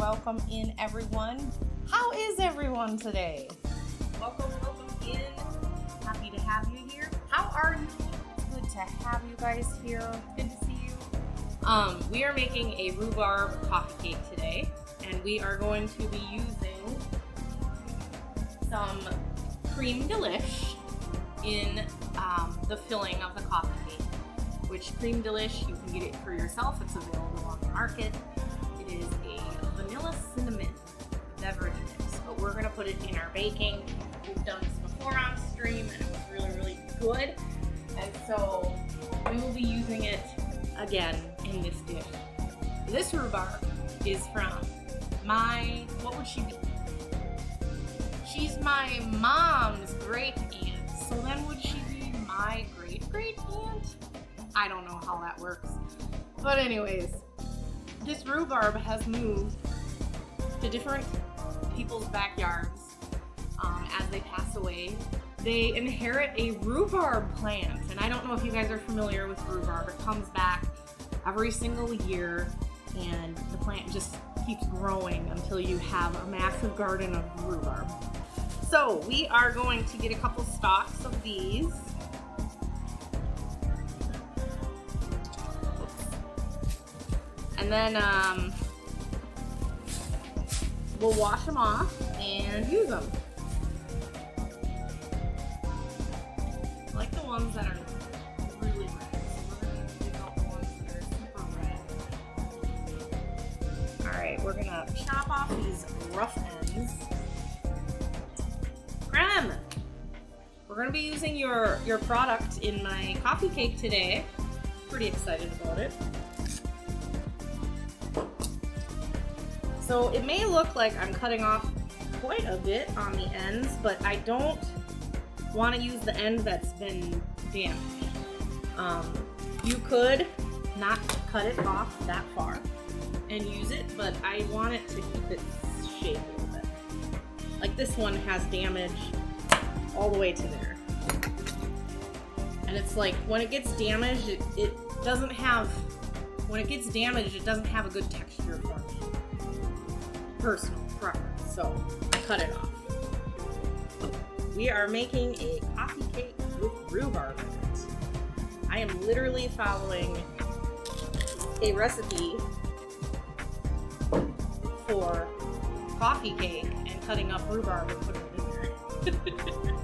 welcome in everyone. How is everyone today? Welcome in. Happy to have you here. How are you? Good to have you guys here. Good to see you. We are making a rhubarb coffee cake today, and we are going to be using some Crème-Delish in the filling of the coffee cake. Which Crème-Delish, you can get it for yourself. It's available on the market. It is a vanilla cinnamon beverage mix, but we're gonna put it in our baking. We've done this before on stream, and it was really good. And so we will be using it again in this dish. This rhubarb is from what would she be? She's my mom's great aunt. So then would she be my great aunt? I don't know how that works. But anyways, this rhubarb has moved to different people's backyards as they pass away. They inherit a rhubarb plant, and I don't know if you guys are familiar with rhubarb. It comes back every single year, and the plant just keeps growing until you have a massive garden of rhubarb. So we are going to get a couple stalks of these. And then we'll wash them off and use them. I like the ones that are really red. So we're going to pick out the ones that are super red. Alright, we're going to chop off these rough ends. Crème! We're going to be using your product in my coffee cake today. Pretty excited about it. So it may look like I'm cutting off quite a bit on the ends, but I don't want to use the end that's been damaged. You could not cut it off that far and use it, but I want it to keep its shape a little bit. Like this one has damage all the way to there. And it's like when it gets damaged, it doesn't have a good texture for me. Personal preference, so I cut it off. We are making a coffee cake with rhubarb in it. I am literally following a recipe for coffee cake and cutting up rhubarb and putting it in there.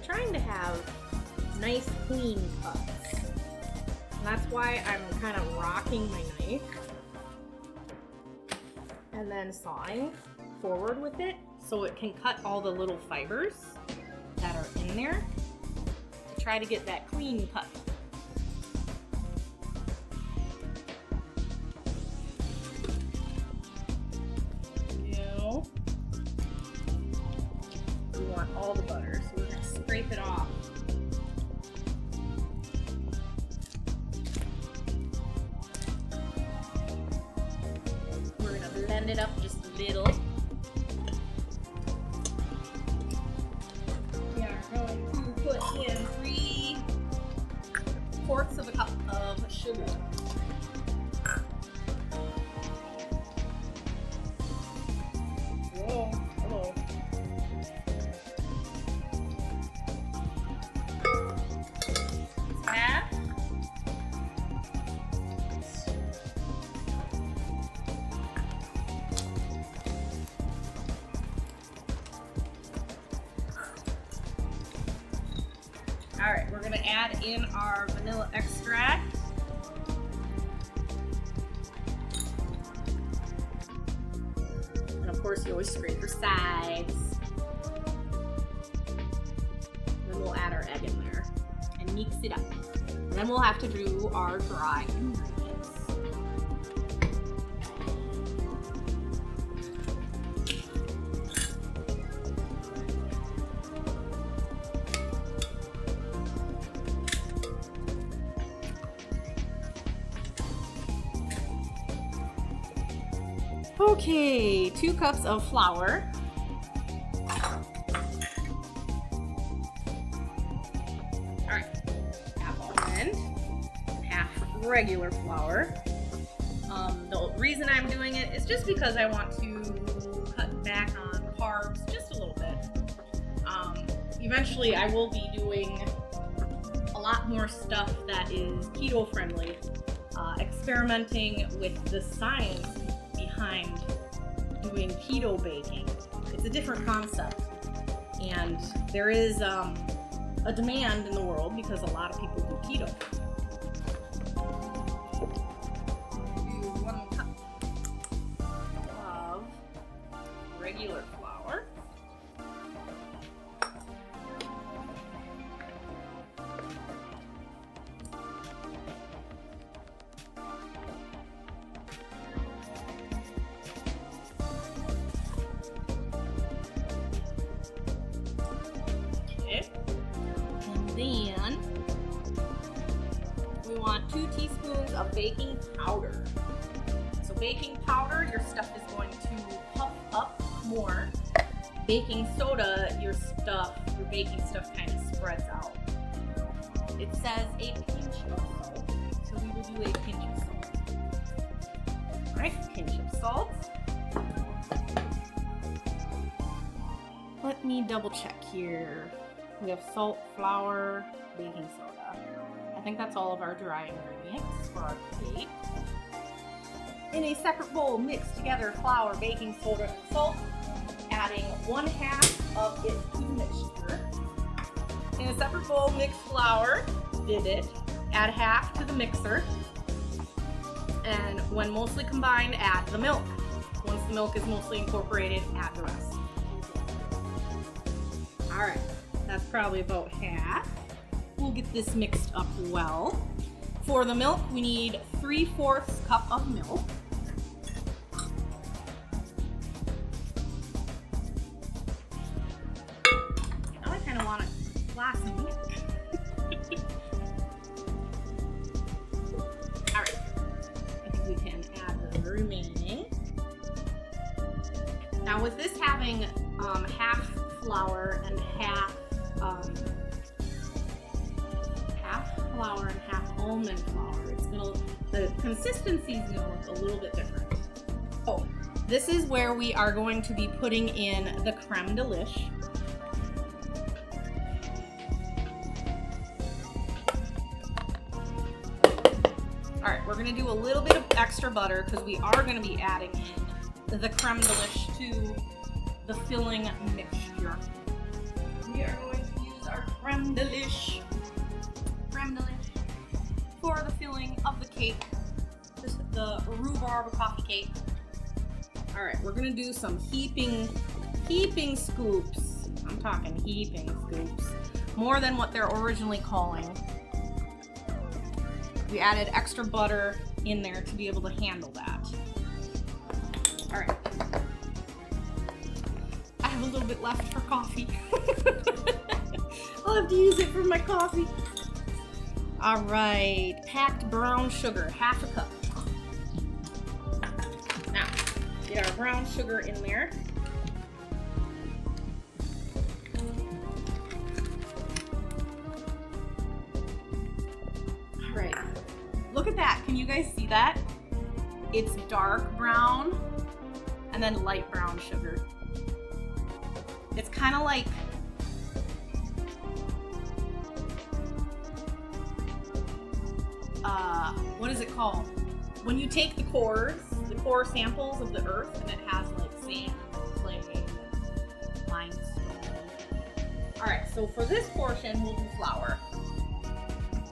Trying to have nice clean cuts, and that's why I'm kind of rocking my knife and then sawing forward with it so it can cut all the little fibers that are in there to try to get that clean cut. We want all the butter, so we're going to scrape it off. We're going to blend it up just a little. We are going to put in 3/4 of a cup of sugar. Whoa, hello. Alright, we're going to add in our vanilla extract. And of course, you always scrape your sides. Then we'll add our egg in there and mix it up. And then we'll have to do our dry ingredients. Okay, 2 cups of flour. All right, half almond, half regular flour. The reason I'm doing it is just because I want to cut back on carbs just a little bit. Eventually, I will be doing a lot more stuff that is keto friendly, experimenting with the science behind doing keto baking. It's a different concept, and there is a demand in the world because a lot of people do keto. Do 1 cup of regular flour. Then we want 2 teaspoons of baking powder. So baking powder, your stuff is going to puff up more. Baking soda, your baking stuff kind of spreads out. It says a pinch of salt, so we will do a pinch of salt. All right, pinch of salt. Let me double check here. We have salt, flour, baking soda. I think that's all of our dry ingredients for our cake. In a separate bowl, mix together flour, baking soda, and salt, adding 1/2 of it to the mixture. In a separate bowl, mix flour, add half to the mixer, and when mostly combined, add the milk. Once the milk is mostly incorporated, add the rest. All right. That's probably about half. We'll get this mixed up well. For the milk, we need 3/4 cup of milk. Now I kind of want a glass of milk. All right, I think we can add the remaining. Now with this having half flour and half flour and half almond flour, the consistency is gonna look a little bit different. Oh, this is where we are going to be putting in the Crème-Delish. All right, we're gonna do a little bit of extra butter because we are gonna be adding in the Crème-Delish to the filling mixture. We are going to use our Crème-Delish for the filling of the cake, the rhubarb coffee cake. All right, we're gonna do some heaping scoops. I'm talking heaping scoops, more than what they're originally calling. We added extra butter in there to be able to handle that. All right. I have a little bit left for coffee. I'll have to use it for my coffee. All right, packed brown sugar, 1/2 cup. Now, get our brown sugar in there. All right, look at that. Can you guys see that? It's dark brown and then light brown sugar. It's kind of like what is it called? When you take the core samples of the earth and it has like sand, clay, limestone. All right, so for this portion, we'll do flour.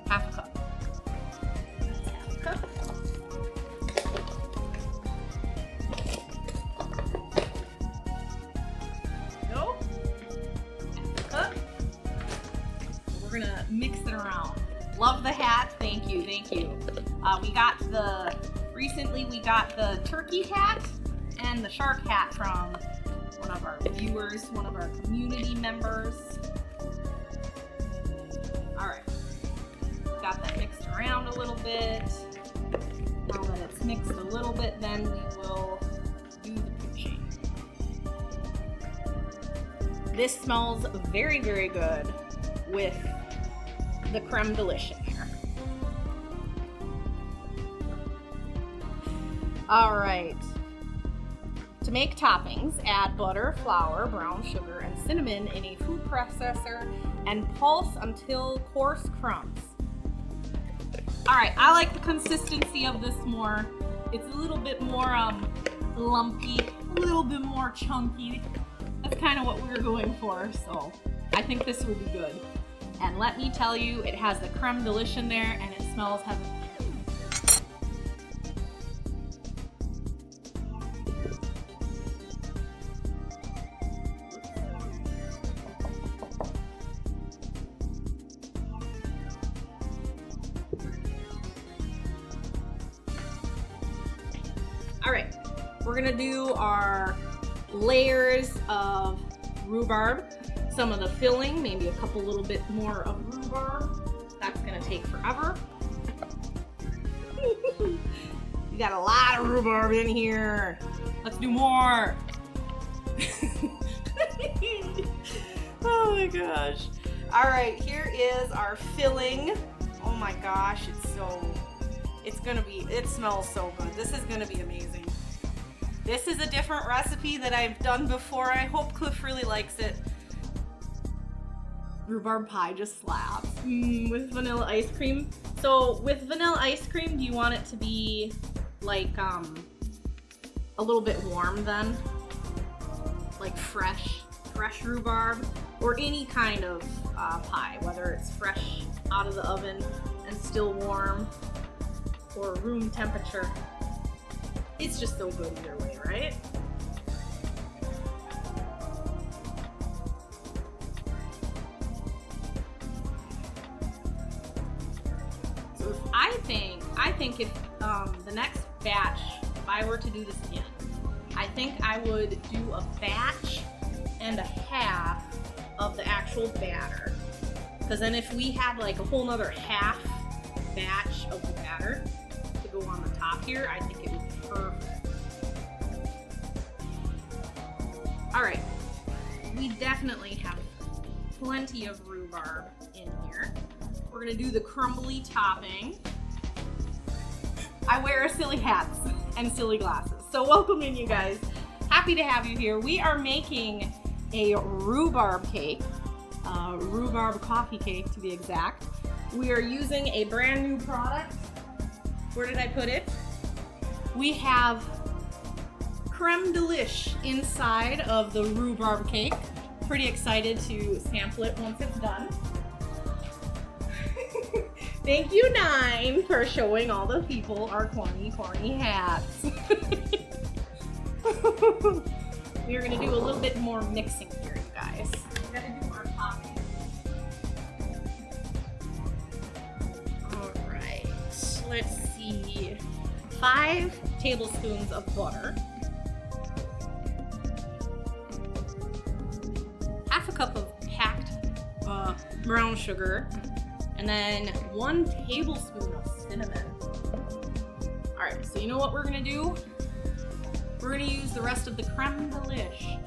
1/2 cup. 1/2 cup. Go. 1/2 cup. We're gonna mix it around. Love the hat. Thank you. Thank you. Recently we got the turkey hat and the shark hat from one of our viewers, one of our community members. All right. Got that mixed around a little bit. Now that it's mixed a little bit, then we will This smells very, very good with the Crème-Delish in there. All right. To make toppings, add butter, flour, brown sugar, and cinnamon in a food processor and pulse until coarse crumbs. All right, I like the consistency of this more. It's a little bit more lumpy, a little bit more chunky. That's kind of what we were going for, so I think this will be good. And let me tell you, it has the Crème-Delish in there and it smells heavenly. All right, we're gonna do our layers of rhubarb, some of the filling, maybe a couple little bit more of rhubarb. That's gonna take forever. You got a lot of rhubarb in here. Let's do more. Oh my gosh. All right, here is our filling. Oh my gosh, it smells so good. This is gonna be amazing. This is a different recipe that I've done before. I hope Cliff really likes it. Rhubarb pie just slaps with vanilla ice cream. So with vanilla ice cream, do you want it to be like a little bit warm then? Like fresh rhubarb, or any kind of pie, whether it's fresh out of the oven and still warm, or room temperature. It's just so good either way, right? So I think if the next batch, if I were to do this again, I think I would do a batch and a half of the actual batter. Because then if we had like a whole nother half batch of the batter to go on the top here, I think it would be perfect. All right, we definitely have plenty of rhubarb in here. We're gonna do the crumbly topping. I wear silly hats and silly glasses. So welcome in, you guys. Happy to have you here. We are making a rhubarb cake, rhubarb coffee cake to be exact. We are using a brand new product. Where did I put it? We have Crème-Delish inside of the rhubarb cake. Pretty excited to sample it once it's done. Thank you, Nine, for showing all the people our corny hats. We're gonna do a little bit more mixing here, you guys. We gotta do our topping. All right, let's see. 5 tablespoons of butter. Half a cup of packed brown sugar. And then 1 tablespoon of cinnamon. All right, so you know what we're gonna do? We're gonna use the rest of the Crème-Delish.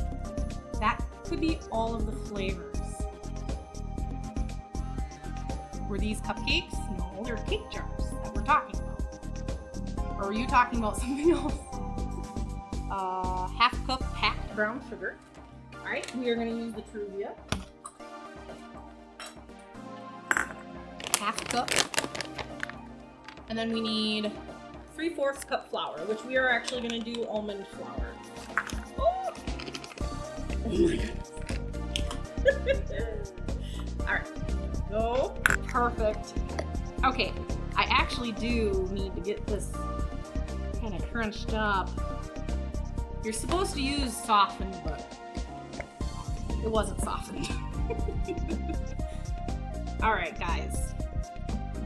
That could be all of the flavors. Were these cupcakes? No, they're cake jars that we're talking about. Or were you talking about something else? Half a cup packed brown sugar. All right, we are gonna use the Truvia. Half a cup. And then we need 3/4 cup flour, which we are actually going to do almond flour. Oh, oh my goodness. Alright, go. Perfect. Okay, I actually do need to get this kind of crunched up. You're supposed to use softened, but it wasn't softened. Alright, guys.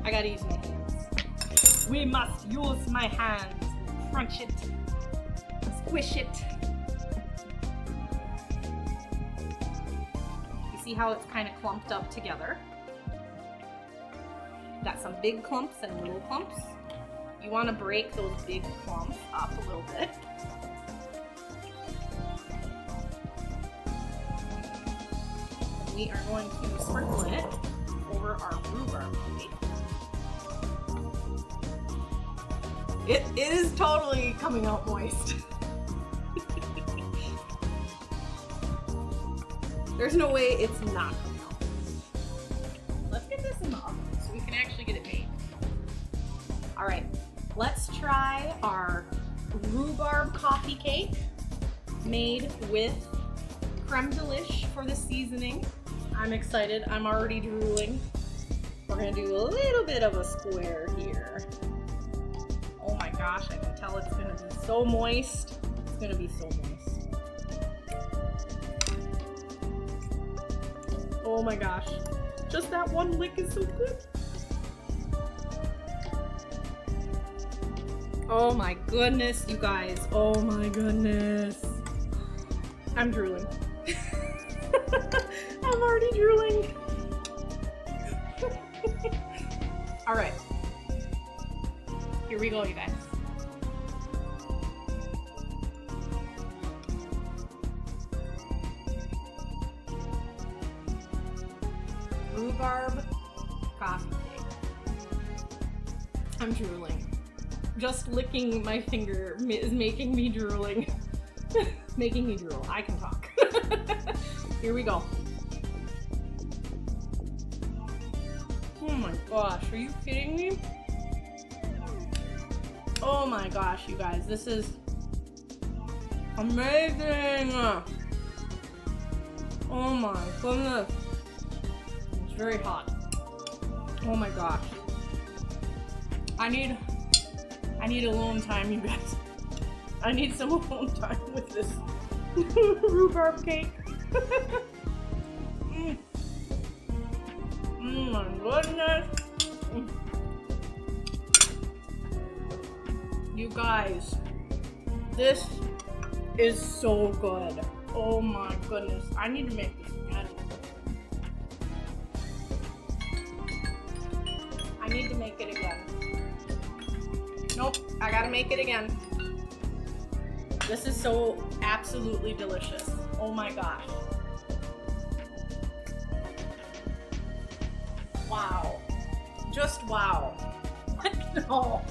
I gotta use my hands. We must use my hands. Crunch it. Squish it. You see how it's kind of clumped up together? Got some big clumps and little clumps. You want to break those big clumps up a little bit. we are going to sprinkle it over our rhubarb cake. It is totally coming out moist. There's no way it's not coming out moist. Let's get this in the oven so we can actually get it made. All right, let's try our rhubarb coffee cake made with Crème-Delish for the seasoning. I'm excited. I'm already drooling. We're gonna do a little bit of a square here. Oh my gosh, I can tell it's gonna be so moist. It's gonna be so moist. Oh my gosh. Just that one lick is so good. Oh my goodness, you guys. Oh my goodness. I'm drooling. I'm already drooling. All right. Here we go, you guys. Rhubarb coffee cake. I'm drooling. Just licking my finger is making me drooling. Making me drool. I can talk. Here we go. Oh my gosh, are you kidding me? Oh my gosh, you guys, this is amazing. Oh my goodness. It's very hot. Oh my gosh. I need alone time, you guys. I need some alone time with this rhubarb cake. My goodness. You guys, this is so good. Oh my goodness. I need to make this again. I need to make it again. Nope, I gotta make it again. This is so absolutely delicious. Oh my gosh. Wow. Just wow. No.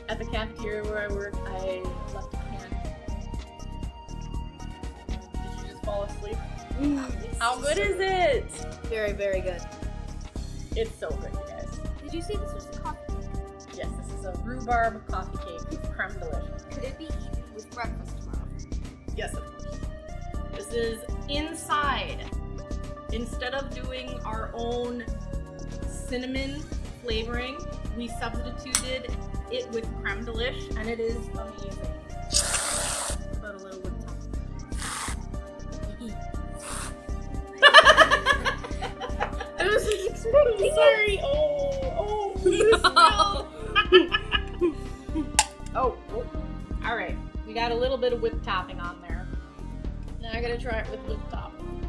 At the cafeteria where I work, I left a can. Did you just fall asleep? How good is it? Very, very good. It's so good, you guys. Did you say this was a coffee cake? Yes, this is a rhubarb coffee cake with Crème-Delish. Could it be eaten with breakfast tomorrow? Yes, of course. This is inside. Instead of doing our own cinnamon flavoring, we substituted it with Crème-Delish, and it is amazing. About a little whipped I wasn't expecting Sorry. Oh, no. Oh, all right. We got a little bit of whipped topping on there. Now I gotta try it with whipped topping.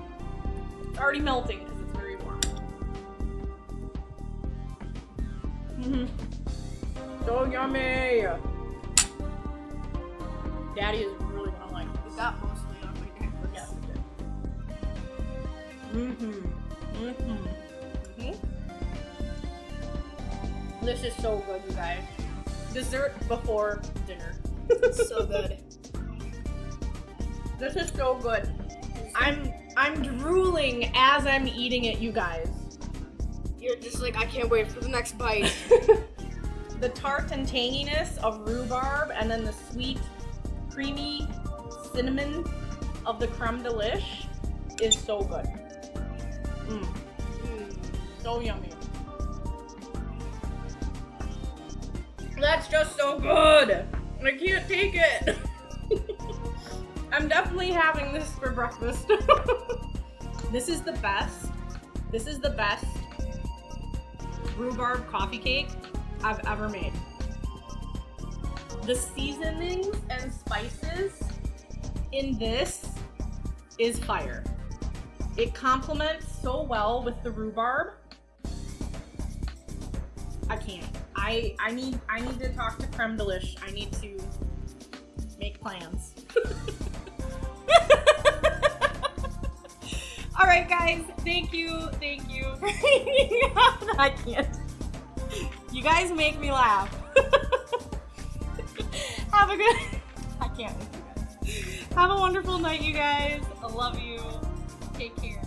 It's already melting because it's very warm. So yummy! Daddy is really gonna like this. We got mostly on my neck. Yes, it did. This is so good, you guys. Dessert before dinner. It's so good. This is so good. I'm drooling as I'm eating it, you guys. You're just like, I can't wait for the next bite. The tart and tanginess of rhubarb, and then the sweet, creamy cinnamon of the Crème-Delish is so good. So yummy. That's just so good. I can't take it. I'm definitely having this for breakfast. This is the best. This is the best rhubarb coffee cake I've ever made. The seasonings and spices in this is fire. It complements so well with the rhubarb. I can't. I need to talk to Crème-Delish. I need to make plans. right, guys. Thank you for hanging out. I can't. You guys make me laugh. Have a good. I can't with you guys. Have a wonderful night, you guys. I love you. Take care.